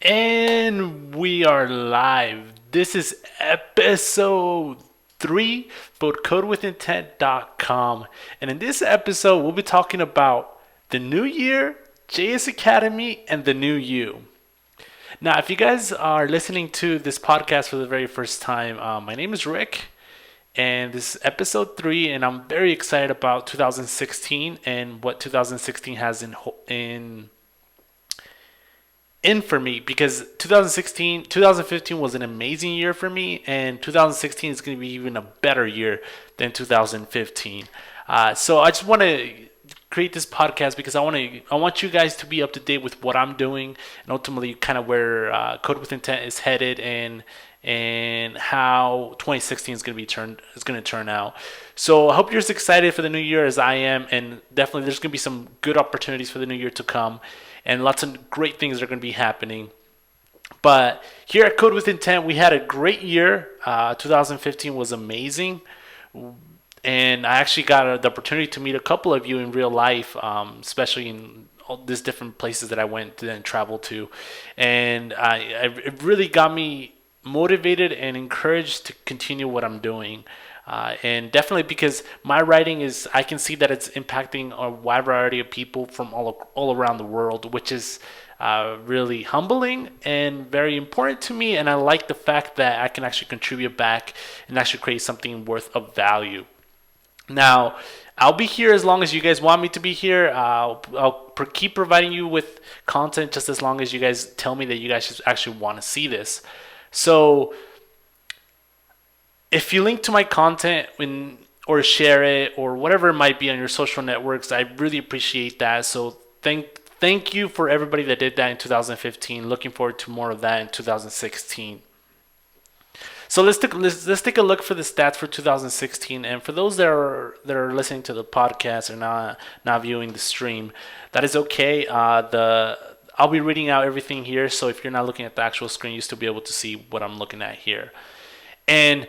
And we are live. This is episode 3 for codewithintent.com. And in this episode, we'll be talking about the new year, JSecademy, and the new you. Now, if you guys are listening to this podcast for the very first time, my name is Rick, and this is episode 3, and I'm very excited about 2016 and what 2016 has in for me, because 2015 was an amazing year for me, and 2016 is going to be even a better year than 2015. So I just want to create this podcast because I want you guys to be up to date with what I'm doing, and ultimately kind of where Code with Intent is headed, and how 2016 is going to turn out. So I hope you're as excited for the new year as I am, and definitely there's going to be some good opportunities for the new year to come, and lots of great things are going to be happening. But here at Code with Intent, we had a great year. 2015 was amazing, and I actually got the opportunity to meet a couple of you in real life, especially in all these different places that I went and traveled to, and it really got me motivated and encouraged to continue what I'm doing. And definitely because my writing I can see that it's impacting a wide variety of people from all around the world, which is really humbling and very important to me. And I like the fact that I can actually contribute back and actually create something worth of value. Now, I'll be here as long as you guys want me to be here. I'll keep providing you with content just as long as you guys tell me that you guys just actually want to see this. So if you link to my content or share it or whatever it might be on your social networks, I really appreciate that. So thank you for everybody that did that in 2015. Looking forward to more of that in 2016. So let's take a look for the stats for 2016. And for those that are listening to the podcast or not viewing the stream, that is okay. I'll be reading out everything here, so if you're not looking at the actual screen, you still be able to see what I'm looking at here. And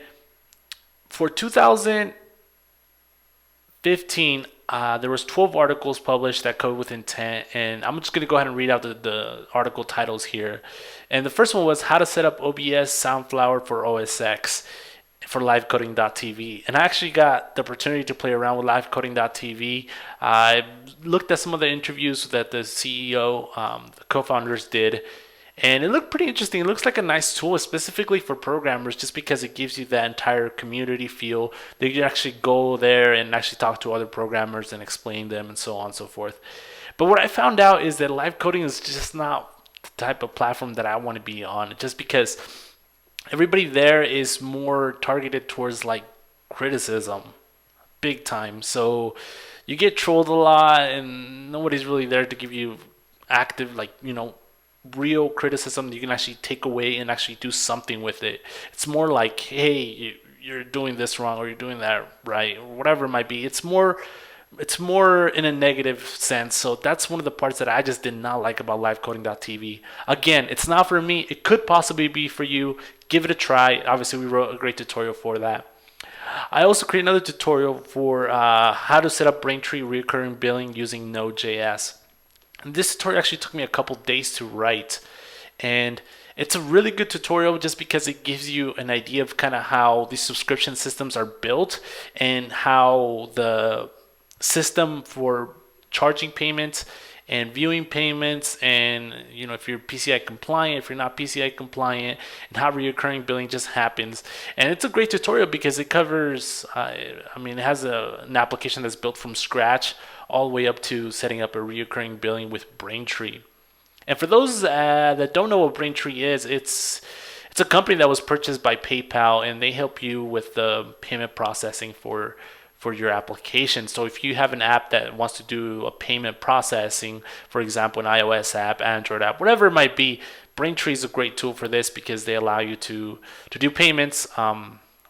for 2015, there was 12 articles published that Code with Intent, and I'm just going to go ahead and read out the article titles here. And the first one was How to Set Up OBS Soundflower for OS X for livecoding.tv. And I actually got the opportunity to play around with livecoding.tv. I looked at some of the interviews that the CEO, the co-founders did, and it looked pretty interesting. It looks like a nice tool, specifically for programmers, just because it gives you that entire community feel. They can actually go there and actually talk to other programmers and explain them and so on and so forth. But what I found out is that live coding is just not the type of platform that I want to be on, just because everybody there is more targeted towards like criticism, big time. So you get trolled a lot, and nobody's really there to give you active, real criticism that you can actually take away and actually do something with it. It's more like, hey, you're doing this wrong or you're doing that right, or whatever it might be. It's more in a negative sense. So that's one of the parts that I just did not like about livecoding.tv. Again, it's not for me. It could possibly be for you. Give it a try. Obviously, we wrote a great tutorial for that. I also created another tutorial for how to set up Braintree recurring billing using Node.js. And this tutorial actually took me a couple days to write. And it's a really good tutorial just because it gives you an idea of kind of how these subscription systems are built and how the system for charging payments and viewing payments, and if you're PCI compliant, if you're not PCI compliant, and how recurring billing just happens. And it's a great tutorial because it covers it has an application that's built from scratch all the way up to setting up a recurring billing with Braintree. And for those that don't know what Braintree is, it's a company that was purchased by PayPal, and they help you with the payment processing for your application. So if you have an app that wants to do a payment processing, for example, an iOS app, Android app, whatever it might be, Braintree is a great tool for this because they allow you to do payments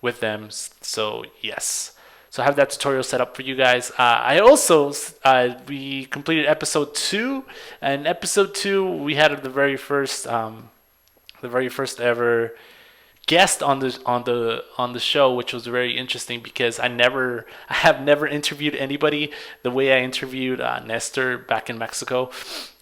with them. So yes. So I have that tutorial set up for you guys. I also, we completed episode 2. And episode 2, we had the very first ever guest on the show, which was very interesting because I have never interviewed anybody the way I interviewed Nestor back in Mexico.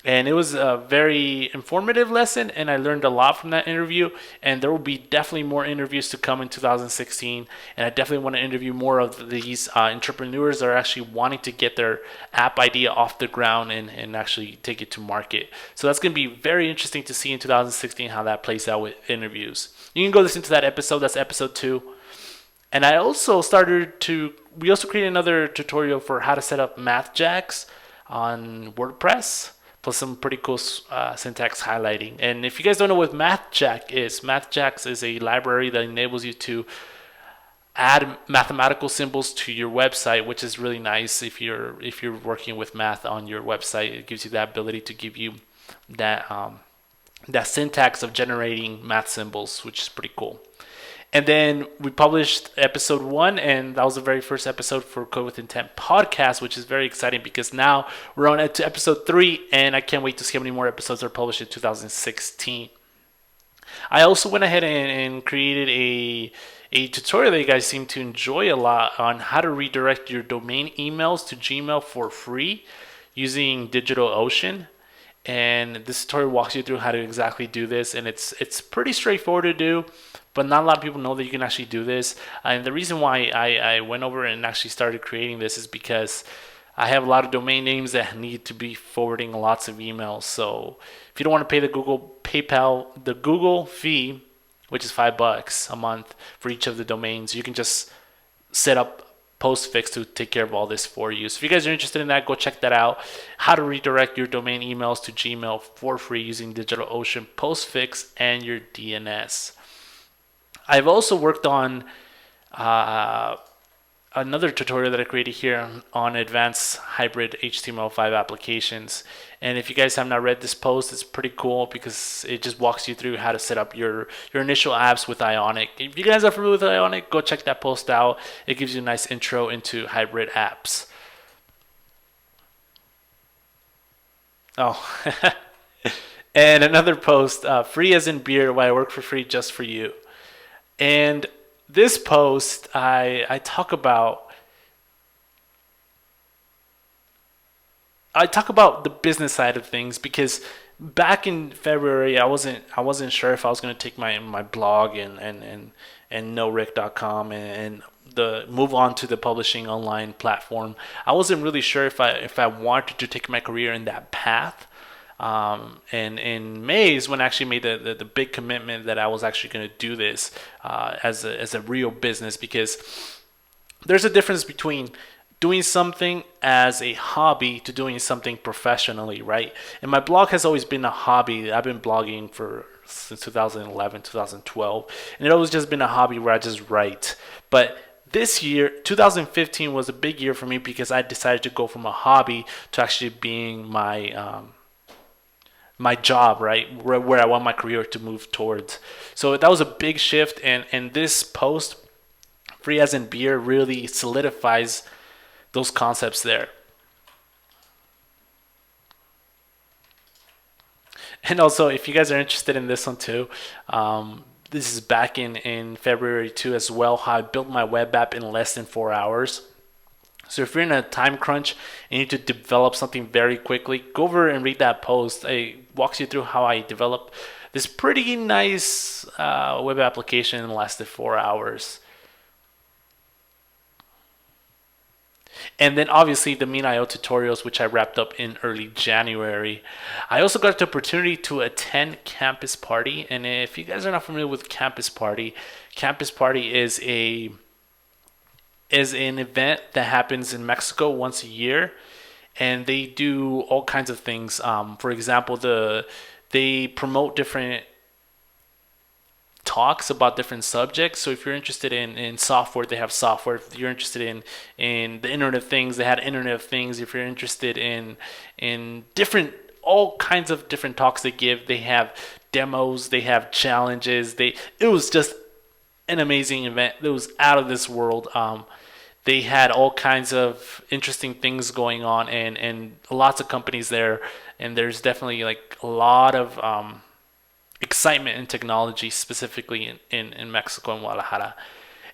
And it was a very informative lesson, and I learned a lot from that interview. And there will be definitely more interviews to come in 2016, and I definitely want to interview more of these entrepreneurs that are actually wanting to get their app idea off the ground and actually take it to market. So that's going to be very interesting to see in 2016 how that plays out with interviews. You can go listen to that episode. That's episode 2. And we also created another tutorial for how to set up MathJax on WordPress, plus some pretty cool syntax highlighting. And if you guys don't know what MathJax is a library that enables you to add mathematical symbols to your website, which is really nice if you're working with math on your website. It gives you the ability to give you that syntax of generating math symbols, which is pretty cool. And then we published episode 1, and that was the very first episode for Code with Intent podcast, which is very exciting because now we're on to episode 3, and I can't wait to see how many more episodes are published in 2016. I also went ahead and created a tutorial that you guys seem to enjoy a lot on how to redirect your domain emails to Gmail for free using DigitalOcean. And this tutorial walks you through how to exactly do this, and it's pretty straightforward to do, but not a lot of people know that you can actually do this. And the reason why I went over and actually started creating this is because I have a lot of domain names that need to be forwarding lots of emails. So if you don't want to pay the Google fee, which is $5 a month for each of the domains, you can just set up Postfix to take care of all this for you. So if you guys are interested in that, go check that out. How to redirect your domain emails to Gmail for free using DigitalOcean, Postfix, and your DNS. I've also worked on another tutorial that I created here on advanced hybrid HTML5 applications. And if you guys have not read this post, it's pretty cool because it just walks you through how to set up your initial apps with Ionic. If you guys are familiar with Ionic, go check that post out. It gives you a nice intro into hybrid apps. Oh, and another post, free as in beer, why I work for free just for you. And this post, I talk about the business side of things because back in February I wasn't sure if I was going to take my blog and knowrick.com and the move on to the publishing online platform. I wasn't really sure if I wanted to take my career in that path. And in May is when I actually made the big commitment that I was actually going to do this as a real business, because there's a difference between doing something as a hobby to doing something professionally, right? And my blog has always been a hobby. I've been blogging since 2011, 2012, and it always just been a hobby where I just write. But this year, 2015, was a big year for me because I decided to go from a hobby to actually being my job, right? Where I want my career to move towards. So that was a big shift, and this post, free as in beer, really solidifies those concepts there. And also, if you guys are interested in this one too, this is back in February too as well, how I built my web app in less than 4 hours. So if you're in a time crunch and you need to develop something very quickly, go over and read that post. It walks you through how I developed this pretty nice web application in less than 4 hours. And then obviously the Mean.io tutorials, which I wrapped up in early January. I also got the opportunity to attend Campus Party. And if you guys are not familiar with Campus Party is an event that happens in Mexico once a year, and they do all kinds of things. For example, they promote different talks about different subjects. So if you're interested in software, they have software. If you're interested in the Internet of Things, they had Internet of Things. If you're interested in all kinds of different talks they give, they have demos, they have challenges. It was just an amazing event. It was out of this world. They had all kinds of interesting things going on, and lots of companies there. And there's definitely like a lot of excitement in technology, specifically in Mexico and Guadalajara.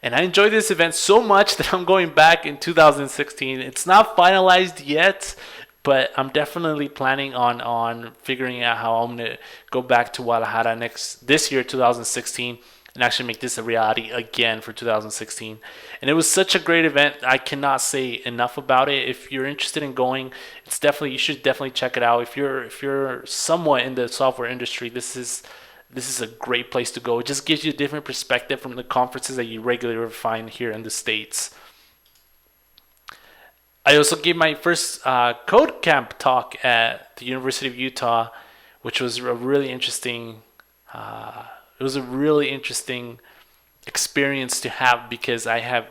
And I enjoyed this event so much that I'm going back in 2016. It's not finalized yet, but I'm definitely planning on figuring out how I'm gonna go back to Guadalajara this year, 2016, and actually make this a reality again for 2016. And it was such a great event. I cannot say enough about it. If you're interested in going, you should definitely check it out. If you're somewhat in the software industry, this is a great place to go. It just gives you a different perspective from the conferences that you regularly find here in the States. I also gave my first code camp talk at the University of Utah, which was a really interesting. It was a really interesting experience to have because I'm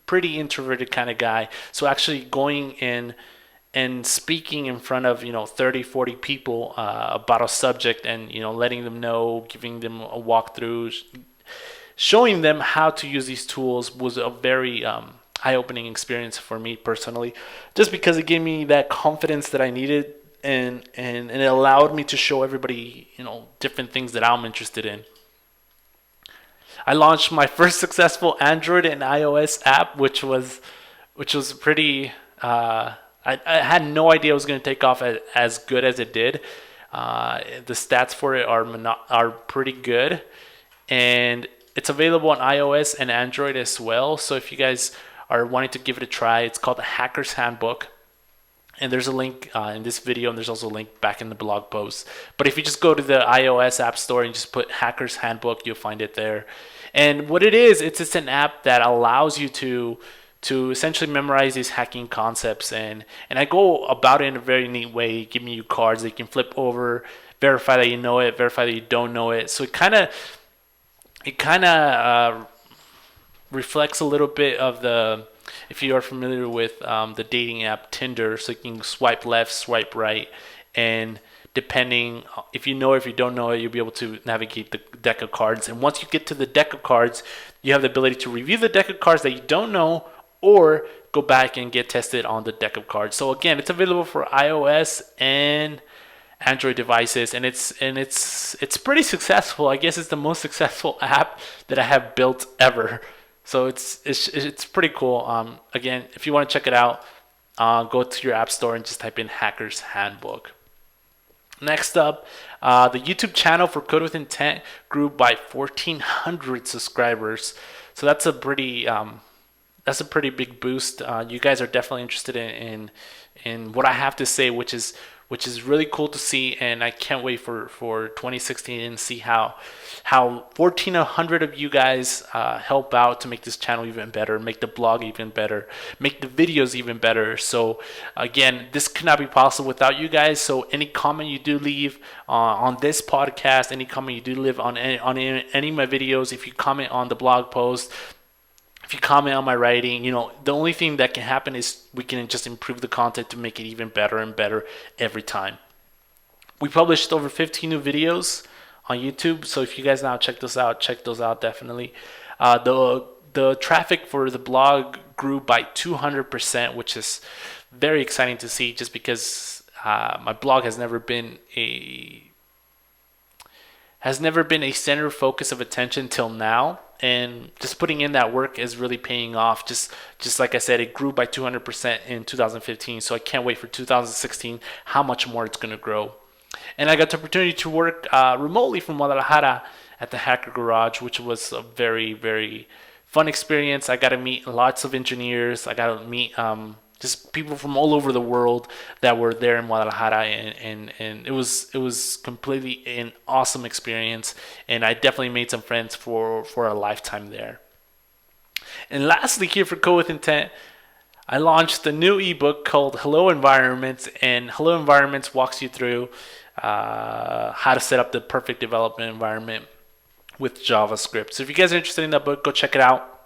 pretty introverted kind of guy. So actually going in and speaking in front of 30, 40 people about a subject, and letting them know, giving them a walkthrough, showing them how to use these tools was a very eye-opening experience for me personally, just because it gave me that confidence that I needed, and it allowed me to show everybody different things that I'm interested in. I launched my first successful Android and iOS app, which was pretty. I had no idea it was going to take off as good as it did. The stats for it are pretty good, and it's available on iOS and Android as well. So if you guys are wanting to give it a try, it's called the Hacker's Handbook. And there's a link in this video, and there's also a link back in the blog post. But if you just go to the iOS App Store and just put Hacker's Handbook, you'll find it there. And what it is, it's just an app that allows you to essentially memorize these hacking concepts. And I go about it in a very neat way, giving you cards that you can flip over, verify that you know it, verify that you don't know it. So it kind of reflects a little bit of if you are familiar with the dating app Tinder, so you can swipe left, swipe right, and depending if you know it, if you don't know it, you'll be able to navigate the deck of cards. And once you get to the deck of cards, you have the ability to review the deck of cards that you don't know, or go back and get tested on the deck of cards. So again, it's available for iOS and Android devices, and it's pretty successful. I guess it's the most successful app that I have built ever. So it's pretty cool. Again, if you want to check it out, go to your app store and just type in Hacker's Handbook. Next up, the YouTube channel for Code with Intent grew by 1,400 subscribers. So that's a pretty big boost. You guys are definitely interested in what I have to say, which is really cool to see, and I can't wait for 2016 and see how 1,400 of you guys help out to make this channel even better, make the blog even better, make the videos even better. So again, this could not be possible without you guys. So any comment you do leave on this podcast, any comment you do leave on any of my videos, if you comment on the blog post, if you comment on my writing, the only thing that can happen is we can just improve the content to make it even better and better every time. We published over 15 new videos on YouTube, so if you guys now check those out definitely. The traffic for the blog grew by 200%, which is very exciting to see, just because my blog has never been a center focus of attention till now. And just putting in that work is really paying off. Just like I said, it grew by 200% in 2015. So I can't wait for 2016, how much more it's going to grow. And I got the opportunity to work remotely from Guadalajara at the Hacker Garage, which was a very, very fun experience. I got to meet lots of engineers. I got to meet just people from all over the world that were there in Guadalajara, and it was completely an awesome experience, and I definitely made some friends for a lifetime there. And lastly, here for Code with Intent, I launched a new ebook called Hello Environments, and Hello Environments walks you through how to set up the perfect development environment with JavaScript. So if you guys are interested in that book, go check it out.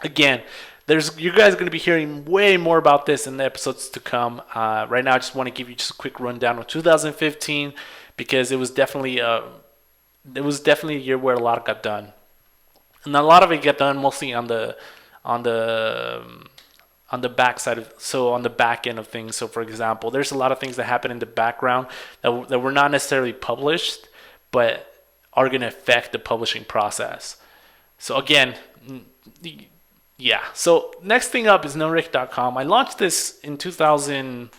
Again, you guys are going to be hearing way more about this in the episodes to come. Right now, I just want to give you just a quick rundown of 2015, because it was definitely a year where a lot got done, and a lot of it got done mostly on the back side on the back end of things. So, for example, there's a lot of things that happen in the background that were not necessarily published, but are going to affect the publishing process. So again, yeah. So next thing up is NoRick.com. I launched this in 2000.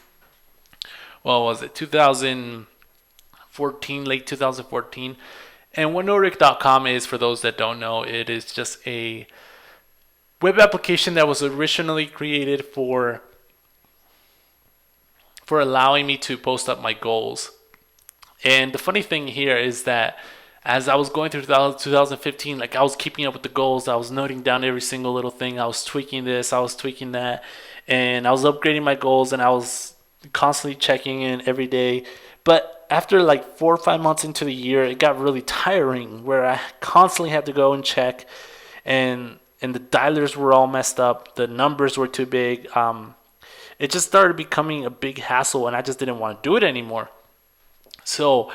What was it? 2014, late 2014. And what NoRick.com is, for those that don't know, it is just a web application that was originally created for allowing me to post up my goals. And the funny thing here is that as I was going through 2015, like I was keeping up with the goals, I was noting down every single little thing. I was tweaking this, I was tweaking that, and I was upgrading my goals, and I was constantly checking in every day. But after like 4 or 5 months into the year, it got really tiring where I constantly had to go and check, and the dialers were all messed up. The numbers were too big. It just started becoming a big hassle, and I just didn't want to do it anymore. So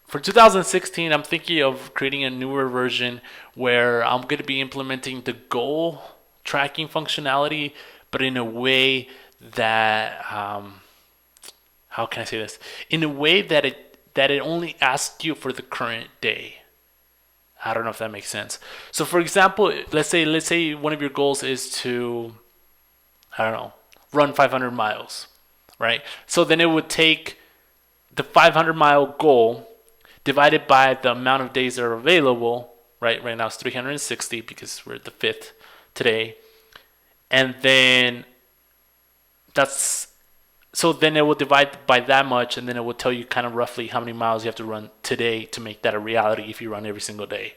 for 2016, I'm thinking of creating a newer version where I'm going to be implementing the goal tracking functionality, but in a way that how can I say this? In a way that it only asks you for the current day. I don't know if that makes sense. So for example, let's say one of your goals is to, I don't know, run 500 miles, right? So then it would take the 500-mile goal divided by the amount of days that are available, right? Right now it's 360 because we're at the 5th today. And then then it will divide by that much, and then it will tell you kind of roughly how many miles you have to run today to make that a reality if you run every single day.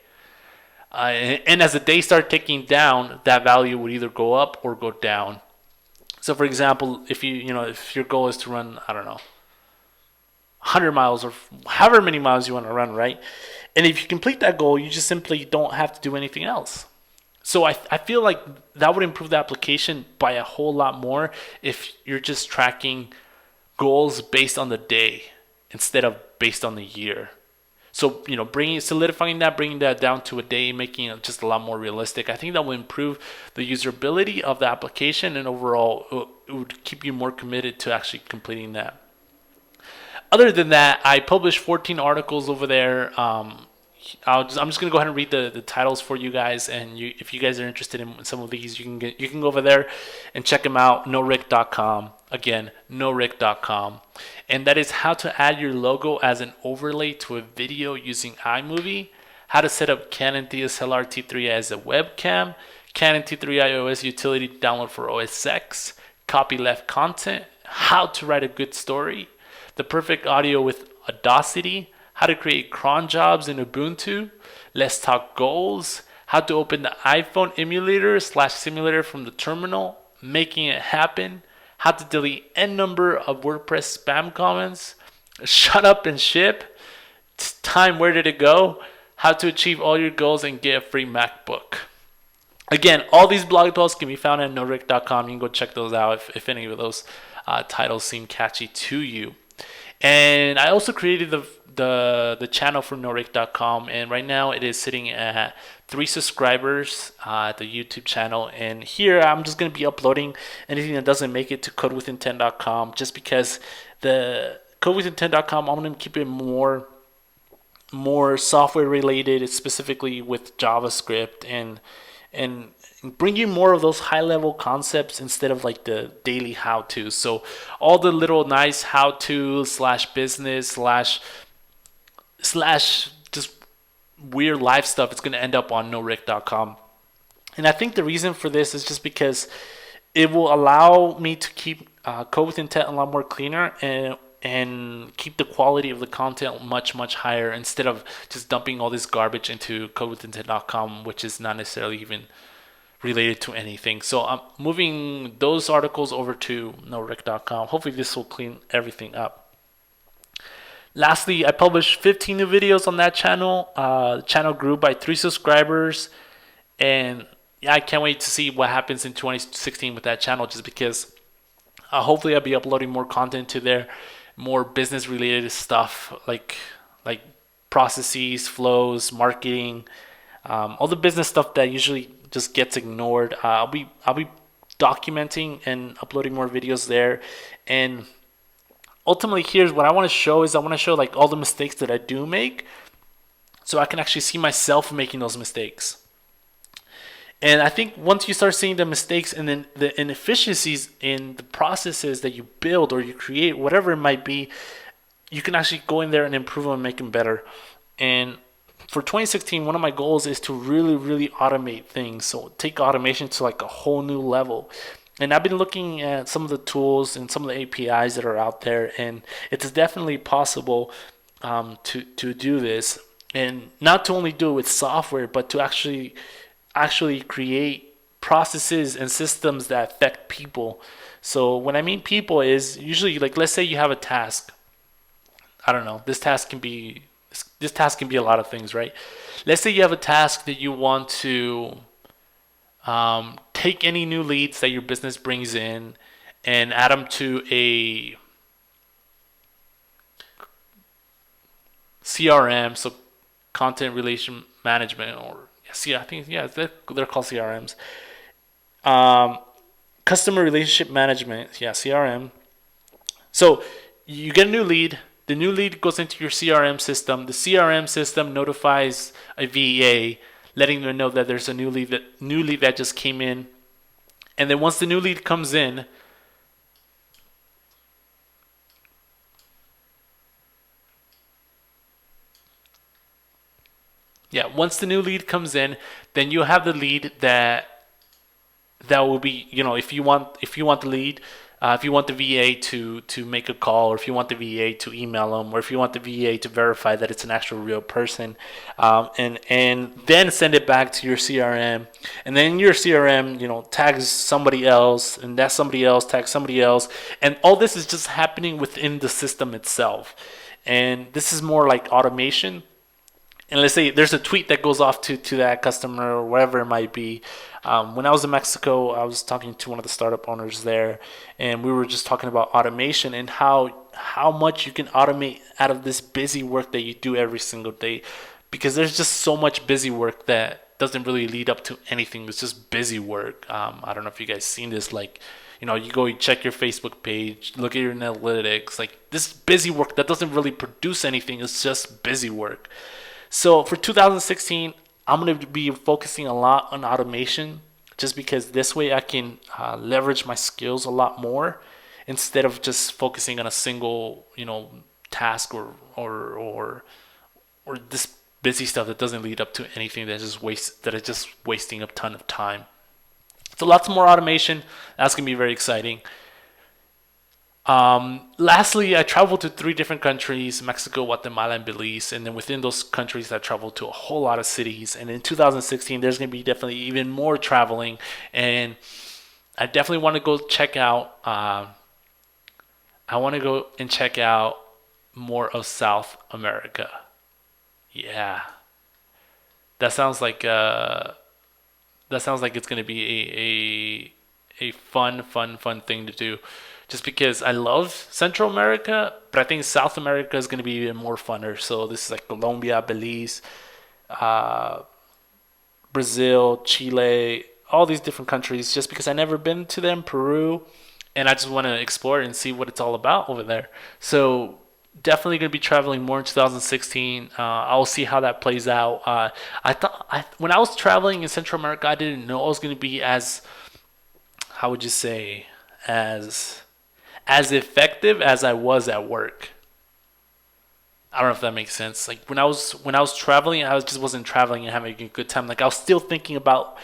And as the days start ticking down, that value would either go up or go down. So for example, if your goal is to run, I don't know, 100 miles or however many miles you want to run, right? And if you complete that goal, you just simply don't have to do anything else. So I feel like that would improve the application by a whole lot more if you're just tracking goals based on the day instead of based on the year. So, bringing that down to a day, making it just a lot more realistic. I think that will improve the usability of the application, and overall, it would keep you more committed to actually completing that. Other than that, I published 14 articles over there. I'm just gonna go ahead and read the titles for you guys, and if you guys are interested in some of these, you can go over there and check them out. NoRick.com. Again, NoRick.com, and that is how to add your logo as an overlay to a video using iMovie, how to set up Canon DSLR T3 as a webcam, Canon T3 iOS utility to download for OS X, copyleft content, how to write a good story, the perfect audio with Audacity, how to create cron jobs in Ubuntu, let's talk goals, how to open the iPhone emulator/simulator from the terminal, making it happen, how to delete n number of WordPress spam comments, shut up and ship, time where did it go, how to achieve all your goals and get a free MacBook. Again, all these blog posts can be found at NoRick.com. You can go check those out if any of those titles seem catchy to you. And I also created the channel for NoRick.com, and right now it is sitting at 3 subscribers at the YouTube channel. And here I'm just going to be uploading anything that doesn't make it to codewithintent.com, just because the codewithintent.com, I'm going to keep it more software related, specifically with JavaScript, and bring you more of those high level concepts instead of like the daily how to. So all the little nice how to / business / just weird life stuff, it's going to end up on NoRick.com. And I think the reason for this is just because it will allow me to keep Code with Intent a lot more cleaner, and keep the quality of the content much higher, instead of just dumping all this garbage into codewithintent.com, which is not necessarily even related to anything. So I'm moving those articles over to NoRick.com. Hopefully this will clean everything up. Lastly, I published 15 new videos on that channel. The channel grew by 3 subscribers, and yeah, I can't wait to see what happens in 2016 with that channel, just because hopefully I'll be uploading more content to there, more business related stuff like processes, flows, marketing, all the business stuff that usually just gets ignored. I'll be documenting and uploading more videos there. And ultimately, here's what I want to show is I want to show like all the mistakes that I do make, so I can actually see myself making those mistakes. And I think once you start seeing the mistakes and then the inefficiencies in the processes that you build or you create, whatever it might be, you can actually go in there and improve them and make them better. And for 2016, one of my goals is to really, really automate things. So take automation to like a whole new level. And I've been looking at some of the tools and some of the APIs that are out there, and it's definitely possible to do this, and not to only do it with software, but to actually create processes and systems that affect people. So when I mean people is usually like, let's say you have a task. I don't know. This task can be a lot of things, right? Let's say you have a task that you want to take any new leads that your business brings in and add them to a CRM, so content relation management, or see, I think they're called CRMs. Um, Customer relationship management, yeah, CRM. So you get a new lead. The new lead goes into your CRM system. The CRM system notifies a VA, letting them know that there's a new lead that just came in. And then once the new lead comes in, once the new lead comes in, then you have the lead that will be, if you want the lead, if you want the VA to make a call, or if you want the VA to email them, or if you want the VA to verify that it's an actual real person, and then send it back to your CRM, and then your CRM tags somebody else, and that somebody else tags somebody else, and all this is just happening within the system itself. And this is more like automation. And let's say there's a tweet that goes off to that customer or whatever it might be. When I was in Mexico, I was talking to one of the startup owners there, and we were just talking about automation and how much you can automate out of this busy work that you do every single day, because there's just so much busy work that doesn't really lead up to anything. It's just busy work. I don't know if you guys seen this, like, you check your Facebook page, look at your analytics, like this busy work that doesn't really produce anything. It's just busy work. So for 2016, I'm going to be focusing a lot on automation, just because this way I can leverage my skills a lot more instead of just focusing on a single, task or this busy stuff that doesn't lead up to anything that is just wasting a ton of time. So lots more automation. That's going to be very exciting. Lastly, I traveled to 3 different countries: Mexico, Guatemala, and Belize. And then within those countries, I traveled to a whole lot of cities. And in 2016, there's going to be definitely even more traveling. And I definitely want to go check out, I want to go and check out more of South America. Yeah. That sounds like, it's going to be a fun thing to do. Just because I love Central America, but I think South America is going to be even more funner. So this is like Colombia, Belize, uh, Brazil, Chile, all these different countries. Just because I never been to them, Peru, and I just want to explore and see what it's all about over there. So definitely going to be traveling more in 2016. I'll see how that plays out. When I was traveling in Central America, I didn't know I was going to be as, how would you say, as effective as I was at work. I don't know if that makes sense. Like when I was traveling, just wasn't traveling and having a good time. Like I was thinking about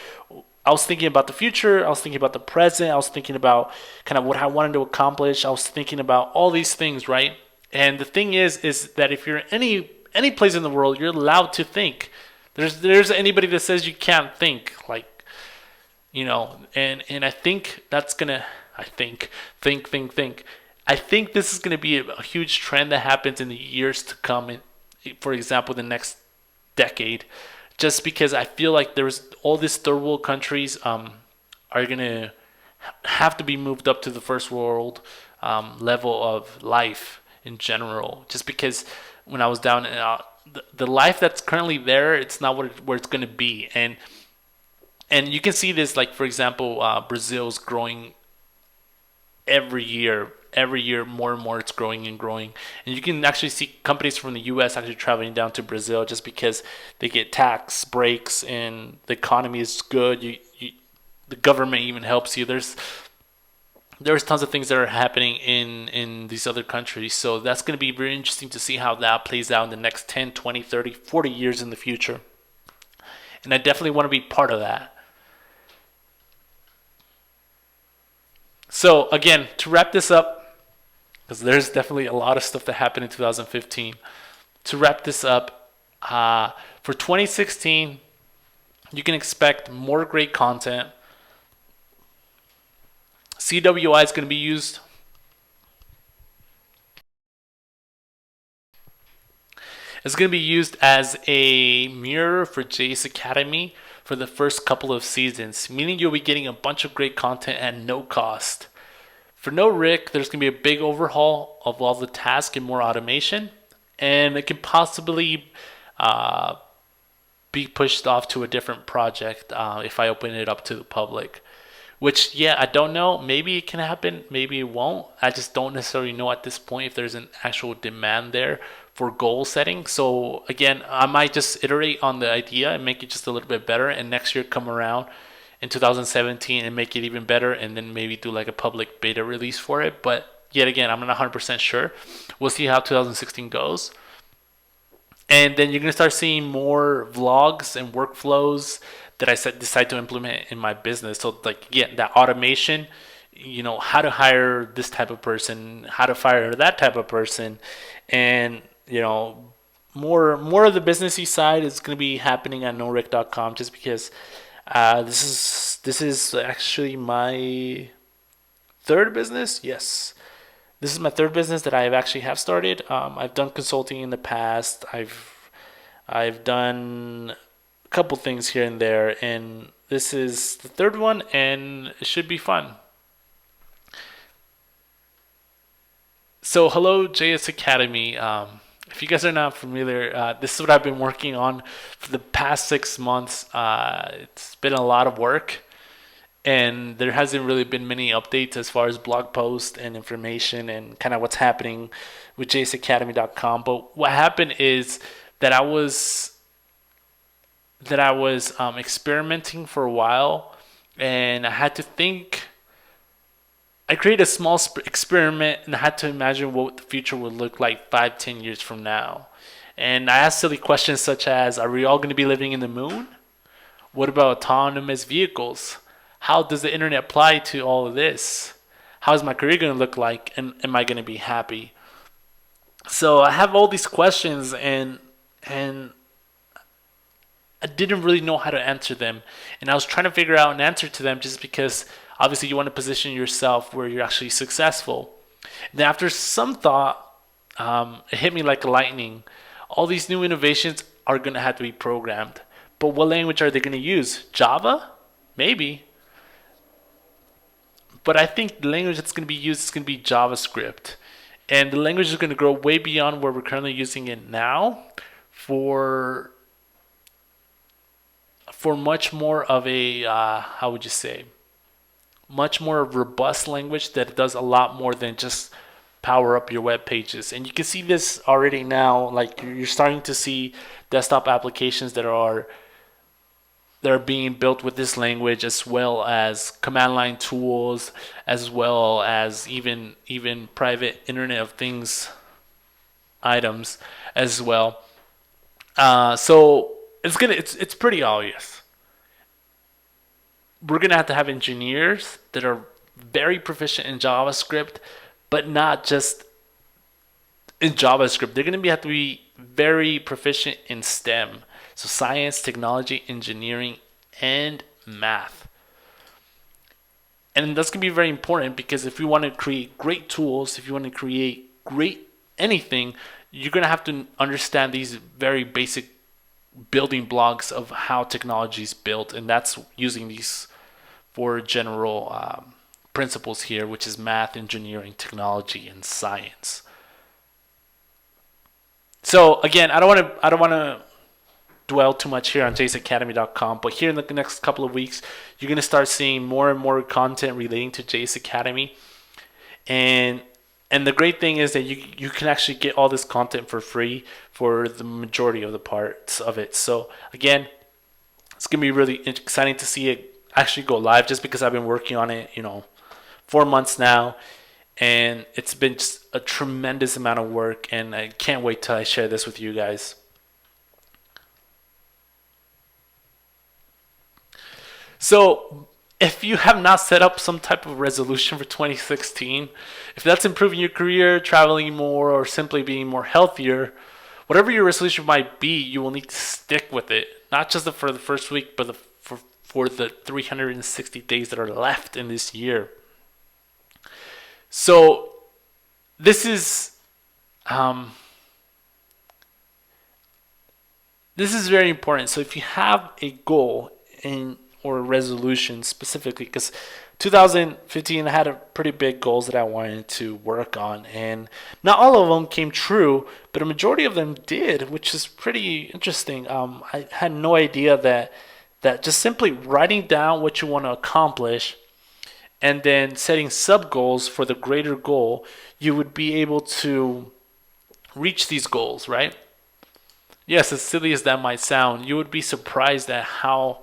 the future. I was thinking about the present. I was thinking about kind of what I wanted to accomplish. I was thinking about all these things, right? And the thing is that if you're any place in the world, you're allowed to think. There's anybody that says you can't think, like, and I think that's gonna. I think. I think this is going to be a huge trend that happens in the years to come. For example, the next decade, just because I feel like there's all these third world countries are going to have to be moved up to the first world level of life in general. Just because when I was down, the life that's currently there, it's not where it's going to be, and you can see this, like for example, Brazil's growing every year more and more. It's growing and growing, and you can actually see companies from the US actually traveling down to Brazil just because they get tax breaks and the economy is good. the government even helps you. There's tons of things that are happening in these other countries. So that's going to be very interesting to see how that plays out in the next 10, 20, 30, 40 years in the future. And I definitely want to be part of that. So again, to wrap this up, because there's definitely a lot of stuff that happened in 2015. To wrap this up, for 2016, you can expect more great content. CWI is going to be used. It's going to be used as a mirror for JSecademy for the first couple of seasons, meaning you'll be getting a bunch of great content at no cost. For No Rick, there's going to be a big overhaul of all the tasks and more automation, and it could possibly be pushed off to a different project if I open it up to the public. Which, yeah, I don't know. Maybe it can happen. Maybe it won't. I just don't necessarily know at this point if there's an actual demand there for goal setting. So, again, I might just iterate on the idea and make it just a little bit better. And next year come around in 2017 and make it even better. And then maybe do like a public beta release for it. But yet again, I'm not 100% sure. We'll see how 2016 goes. And then you're going to start seeing more vlogs and workflows that I decide to implement in my business. So like, yeah, that automation, how to hire this type of person, how to fire that type of person. And, more of the businessy side is going to be happening at norick.com just because this is actually my third business. Yes. This is my third business that I actually have started. I've done consulting in the past. I've done a couple things here and there, and this is the third one, and it should be fun. So, hello, JSecademy. If you guys are not familiar, this is what I've been working on for the past 6 months. It's been a lot of work, and there hasn't really been many updates as far as blog posts and information and kind of what's happening with JSecademy.com. But what happened is that I was experimenting for a while, and I had to think. I created a small experiment, and I had to imagine what the future would look like 5-10 years from now. And I asked silly questions such as, are we all going to be living in the moon? What about autonomous vehicles? How does the internet apply to all of this? How is my career going to look like? And am I going to be happy? So I have all these questions, and I didn't really know how to answer them. And I was trying to figure out an answer to them just because obviously you want to position yourself where you're actually successful. And after some thought, it hit me like lightning. All these new innovations are going to have to be programmed. But what language are they going to use? Java? Maybe. But I think the language that's going to be used is going to be JavaScript. And the language is going to grow way beyond where we're currently using it now for much more of a, how would you say, much more robust language that does a lot more than just power up your web pages. And you can see this already now. Like, you're starting to see desktop applications that are being built with this language, as well as command line tools, as well as even private Internet of Things items as well. So it's pretty obvious. We're gonna have to have engineers that are very proficient in JavaScript, but not just in JavaScript. They're gonna have to be very proficient in STEM. So science, technology, engineering, and math. And that's going to be very important, because if you want to create great tools, if you want to create great anything, you're going to have to understand these very basic building blocks of how technology is built. And that's using these 4 general principles here, which is math, engineering, technology, and science. So again, I don't want to dwell too much here on JSecademy.com, but here in the next couple of weeks, you're going to start seeing more and more content relating to JSecademy. And the great thing is that you can actually get all this content for free for the majority of the parts of it. So again, it's going to be really exciting to see it actually go live, just because I've been working on it, 4 months now, and it's been just a tremendous amount of work, and I can't wait till I share this with you guys. So, if you have not set up some type of resolution for 2016, if that's improving your career, traveling more, or simply being more healthier, whatever your resolution might be, you will need to stick with it. Not just for the first week, but for the 360 days that are left in this year. So this is very important. So if you have a goal or a resolution specifically, because 2015 I had a pretty big goals that I wanted to work on, and not all of them came true, but a majority of them did, which is pretty interesting. I had no idea that just simply writing down what you want to accomplish and then setting sub goals for the greater goal, you would be able to reach these goals, right? Yes, as silly as that might sound, you would be surprised at how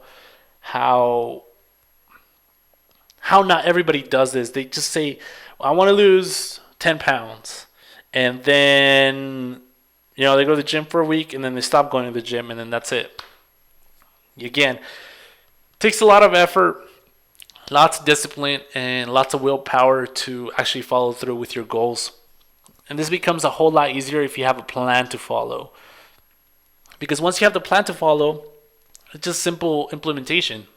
not everybody does this. They just say, I want to lose 10 pounds. And then, they go to the gym for a week, and then they stop going to the gym, and then that's it. Again, it takes a lot of effort, lots of discipline, and lots of willpower to actually follow through with your goals. And this becomes a whole lot easier if you have a plan to follow. Because once you have the plan to follow, it's just simple implementation.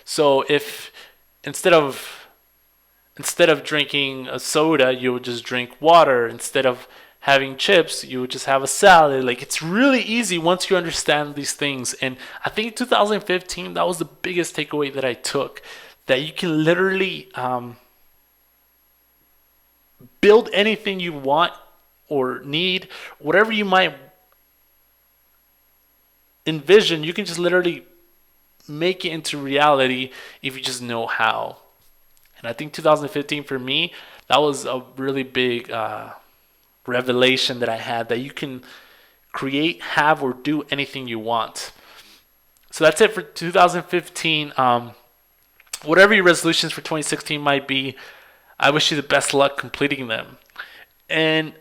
So if instead of drinking a soda, you would just drink water. Instead of having chips, you would just have a salad. Like, it's really easy once you understand these things. And I think 2015, that was the biggest takeaway that I took, that you can literally build anything you want or need, whatever you might envision, you can just literally make it into reality if you just know how. And I think 2015 for me, that was a really big revelation that I had, that you can create, have, or do anything you want. So that's it for 2015. Whatever your resolutions for 2016 might be, I wish you the best luck completing them. And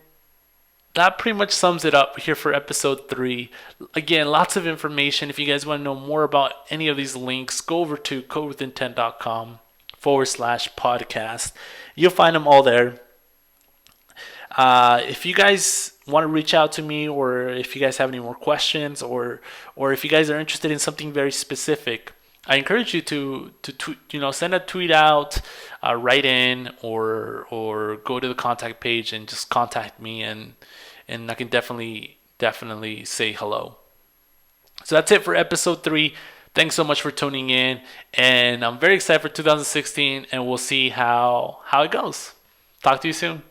that pretty much sums it up here for episode 3. Again, lots of information. If you guys want to know more about any of these links, go over to codewithintent.com/podcast. You'll find them all there. If you guys want to reach out to me, or if you guys have any more questions, or if you guys are interested in something very specific, I encourage you to send a tweet out, write in, or go to the contact page and just contact me, and I can definitely say hello. So that's it for episode 3. Thanks so much for tuning in, and I'm very excited for 2016, and we'll see how it goes. Talk to you soon.